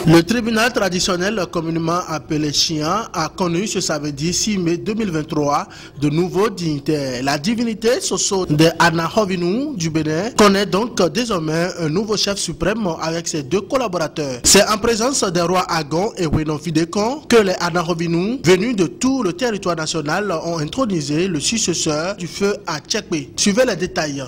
Le tribunal traditionnel communément appelé Chien a connu ce samedi 6 mai 2023 de nouveaux dignitaires. La divinité Soso de Anahovinu du Bénin connaît donc désormais un nouveau chef suprême avec ses deux collaborateurs. C'est en présence des rois Agon et Wenon Fidekon que les Anahovinu, venus de tout le territoire national, ont intronisé le successeur du feu à Tchekwe. Suivez les détails.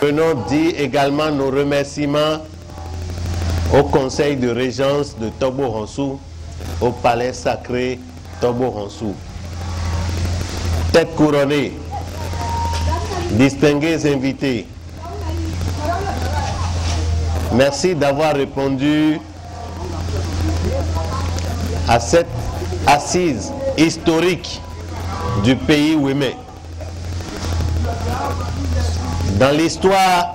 Venons dire également nos remerciements au conseil de régence de Tobo Honsou, au palais sacré Tobo Honsou. Tête couronnée, distingués invités, merci d'avoir répondu à cette assise historique du pays Wémé. Dans l'histoire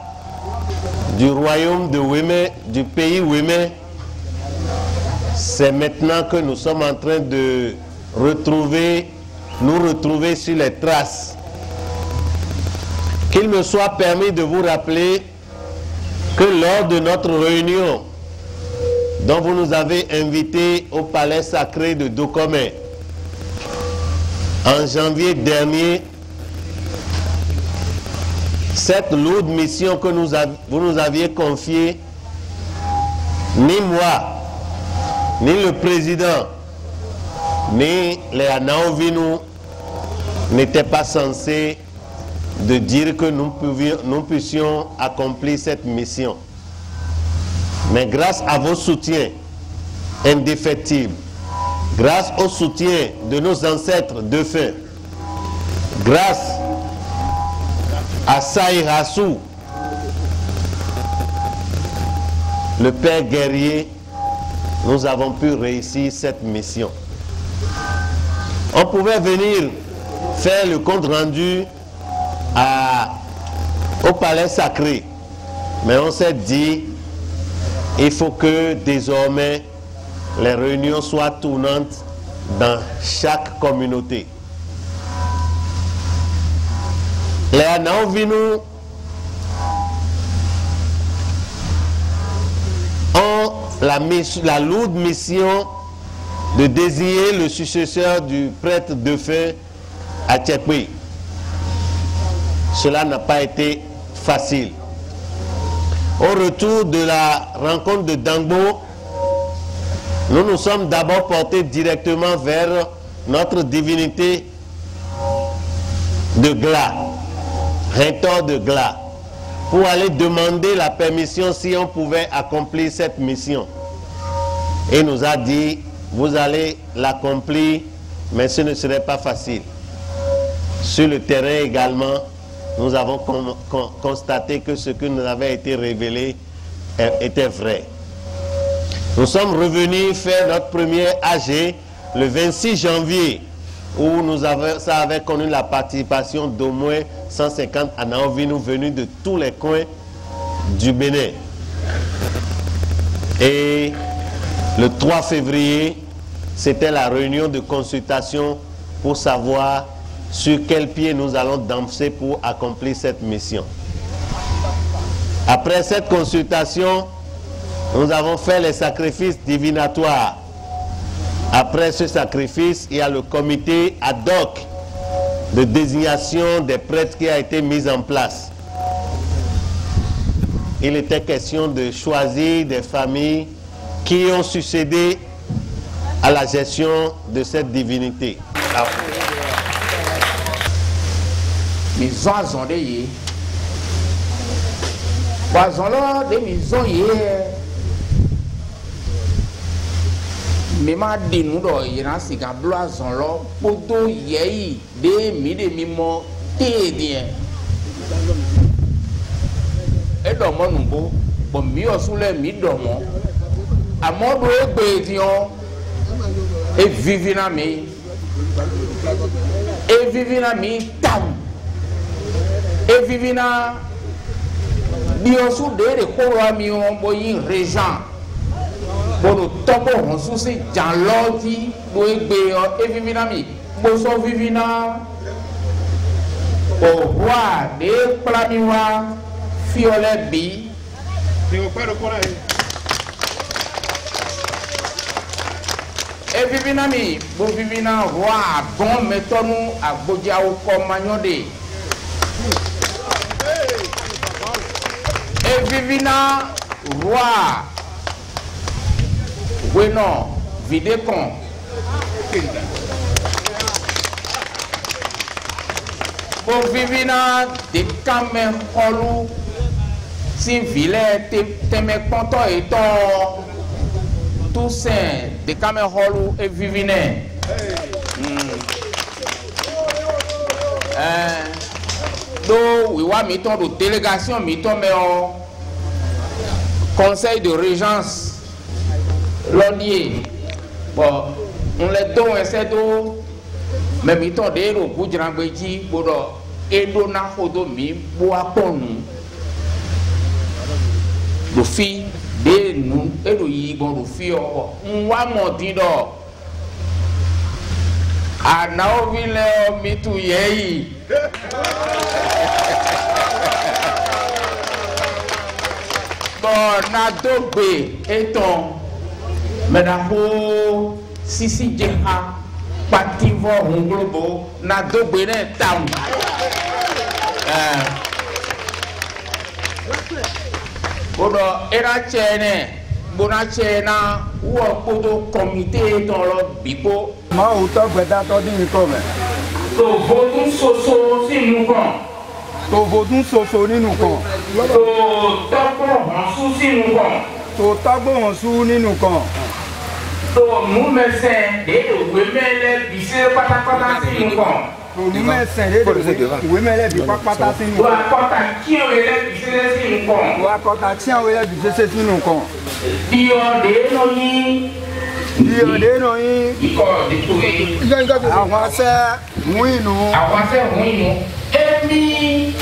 du royaume de Wémé, du pays Wémé, c'est maintenant que nous sommes en train de nous retrouver sur les traces. Qu'il me soit permis de vous rappeler que lors de notre réunion dont vous nous avez invités au palais sacré de Dokomé en janvier dernier, cette lourde mission que vous nous aviez confiée, ni moi, ni le président, ni les Anahovinu n'étaient pas censés de dire que nous puissions accomplir cette mission. Mais grâce à vos soutiens indéfectibles, grâce au soutien de nos ancêtres défunts, grâce à Saïrassou, le père guerrier, nous avons pu réussir cette mission. On pouvait venir faire le compte rendu au palais sacré, mais on s'est dit il faut que désormais les réunions soient tournantes dans chaque communauté. Les Anahovinu ont la lourde mission de désigner le successeur du prêtre défunt à Tchekwe. Cela n'a pas été facile. Au retour de la rencontre de Dangbo, nous nous sommes d'abord portés directement vers notre divinité de Gla, Rentor de Gla, pour aller demander la permission si on pouvait accomplir cette mission. Et nous a dit, vous allez l'accomplir, mais ce ne serait pas facile. Sur le terrain également, nous avons constaté que ce que nous avait été révélé était vrai. Nous sommes revenus faire notre premier AG le 26 janvier, où ça avait connu la participation d'au moins 150 Anahovinu venus de tous les coins du Bénin. Et le 3 février, c'était la réunion de consultation pour savoir sur quel pied nous allons danser pour accomplir cette mission. Après cette consultation, nous avons fait les sacrifices divinatoires. Après ce sacrifice, il y a le comité ad hoc de désignation des prêtres qui a été mis en place. Il était question de choisir des familles qui ont succédé à la gestion de cette divinité. Mema de nous do yena sika bloa zonlo poto yeyi de mi mo te bien e do mo nubo bo mi osule mi do mo amodo egbe dion e vivi na mi tam et vivina biosu de koro mi on boyin régent bono topo on souci jan loti bo egbe et vivina mi bo so vivina au roi de plamiwa fiolet bi et vivina mi bo vivina roi bon metonu agboja o komanyode et vivina roi bueno vidécon bo vivina de kamen holu si vile teme konto eto Toussaint de kamen holu et vivine do wiwa miton de délégation miton mais au conseil de régence l'ondier bon on les donne essaie do mais miton de ro bujrangbeji bodo edo na hodo mi bo aponu do fi de nu edo yi bon do fi o nwa modido ana ovile mitu yeyi bon na dogbe eton medaho sisi jeha pativo nglobo na dogbe ne town bodo era chene bona chena wo kodo comité ton lo bipo ma o to gbeda to din ko me to vodun soso sinu kan to vodun soso nínú kan to tagbo hansu sinu kan to tagbo hansu nínú kan to mu mesen de we mele bise pátápátá sinu kan to mu mesen de we mele bi pátápátá sinu wa kota ki o ele bise sinu kan wa kota ti an we le bi se sinu kan dio de no yin iko de to yi àwọn ase mu inu àwọn se hun inu emi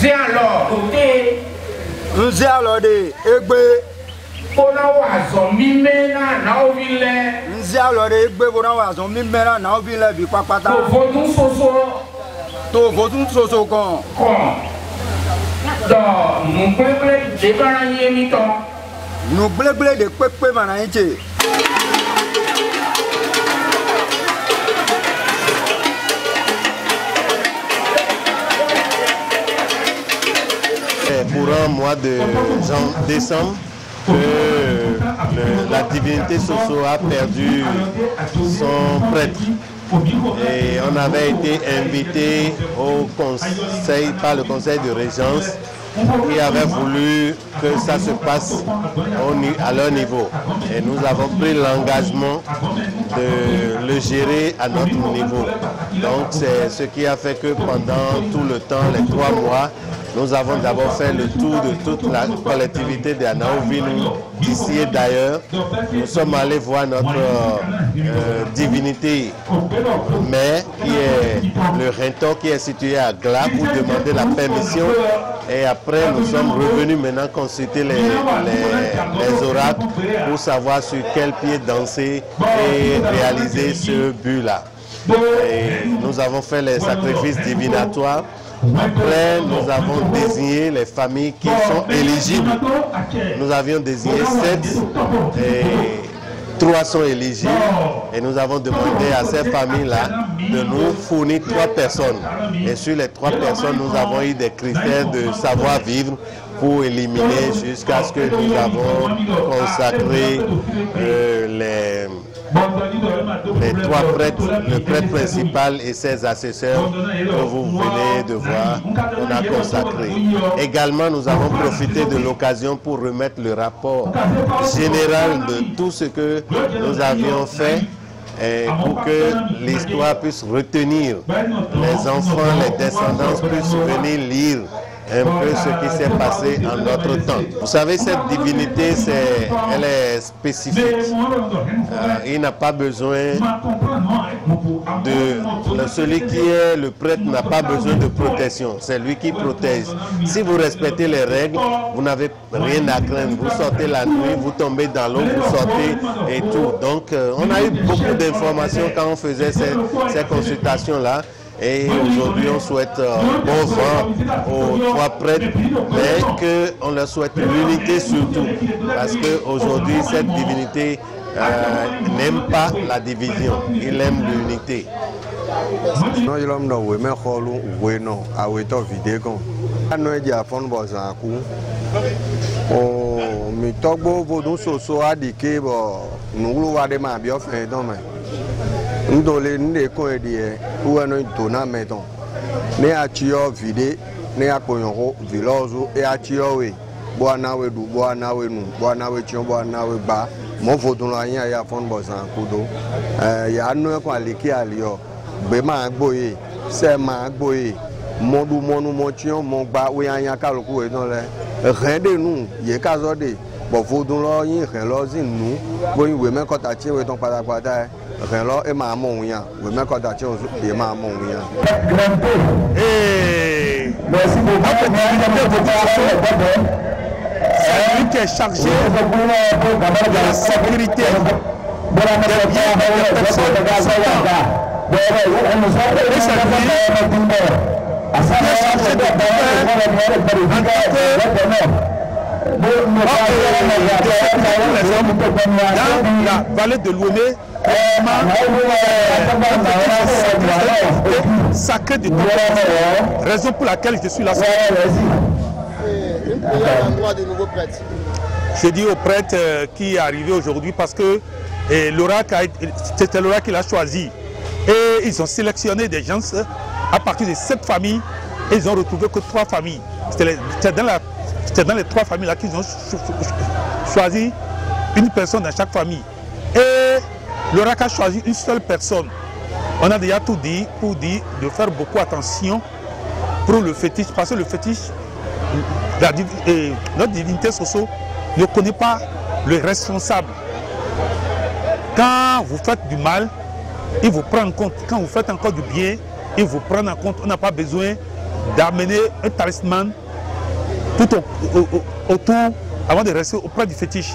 zialo ote nzi alode egbe ona wa zo mi mena na ovile nzi alode egbe bona wa zo mi mera na obi le bi pátápátá to vodun soso kan do mu pepe de bara yin mi to nu gbelegble de pepe mana yin che courant mois de décembre que la divinité Soso a perdu son prêtre et on avait été invité au conseil par le conseil de régence qui avait voulu que ça se passe à leur niveau et nous avons pris l'engagement de le gérer à notre niveau. Donc c'est ce qui a fait que pendant tout le temps, les 3 mois, nous avons d'abord fait le tour de toute la collectivité d'Anaovinu, d'ici et d'ailleurs. Nous sommes allés voir notre divinité mère, qui est le Rinto, qui est situé à Gla, pour demander la permission. Et après, nous sommes revenus maintenant consulter les oracles pour savoir sur quel pied danser et réaliser ce but-là. Et nous avons fait les sacrifices divinatoires. Après, nous avons désigné les familles qui sont éligibles. Nous avions désigné 7 et 3 sont éligibles. Et nous avons demandé à ces familles-là de nous fournir 3 personnes. Et sur les 3 personnes, nous avons eu des critères de savoir-vivre pour éliminer jusqu'à ce que nous avons consacré les 3 prêtres, le prêtre principal et ses assesseurs que vous venez de voir, on a consacré. Également, nous avons profité de l'occasion pour remettre le rapport général de tout ce que nous avions fait pour que l'histoire puisse retenir, les enfants, les descendants puissent venir lire un peu ce qui s'est passé en notre temps. Vous savez, cette divinité, elle est spécifique. Il n'a pas besoin de... Celui qui est le prêtre n'a pas besoin de protection. C'est lui qui protège. Si vous respectez les règles, vous n'avez rien à craindre. Vous sortez la nuit, vous tombez dans l'eau, vous sortez et tout. Donc, on a eu beaucoup d'informations quand on faisait ces consultations-là. Et aujourd'hui, on souhaite bon vent aux trois prêtres, mais qu'on leur souhaite l'unité surtout. Parce qu'aujourd'hui, cette divinité n'aime pas la division, il aime l'unité. Ndole nde ko edie ueno tona meton ne achio vide ne akoyon vilozo e achio we boana we du boana we nu boana we chion boana we ba mo fodun la yan ya fon bosan kudo ya no ko aliki alio be ma gboye se ma gboye mo du monu mo chion mo gba we yan kaluku we don le ren de nu ye kazo de bo fodun lo yin ren lo zin nu bo yin we me ko ta chi we ton pada c'est lui qui est chargé de la sécurité des biens des personnes. Et c'est lui qui est chargé de dans la vallée de Lomé, sacré de tout, raison pour laquelle je suis là. Je dis au prêtre qui est arrivé aujourd'hui parce que c'était l'oracle qui l'a choisi. Et ils ont sélectionné des gens à partir de 7 familles et ils ont retrouvé que 3 familles. C'était dans les 3 familles là qu'ils ont choisi une personne dans chaque famille. Et l'oracle a choisi une seule personne. On a déjà tout dit pour dire de faire beaucoup attention pour le fétiche, parce que le fétiche, notre divinité Soso ne connaît pas le responsable. Quand vous faites du mal, il vous prend en compte. Quand vous faites encore du bien, il vous prend en compte. On n'a pas besoin d'amener un talisman tout autour avant de rester auprès du fétiche.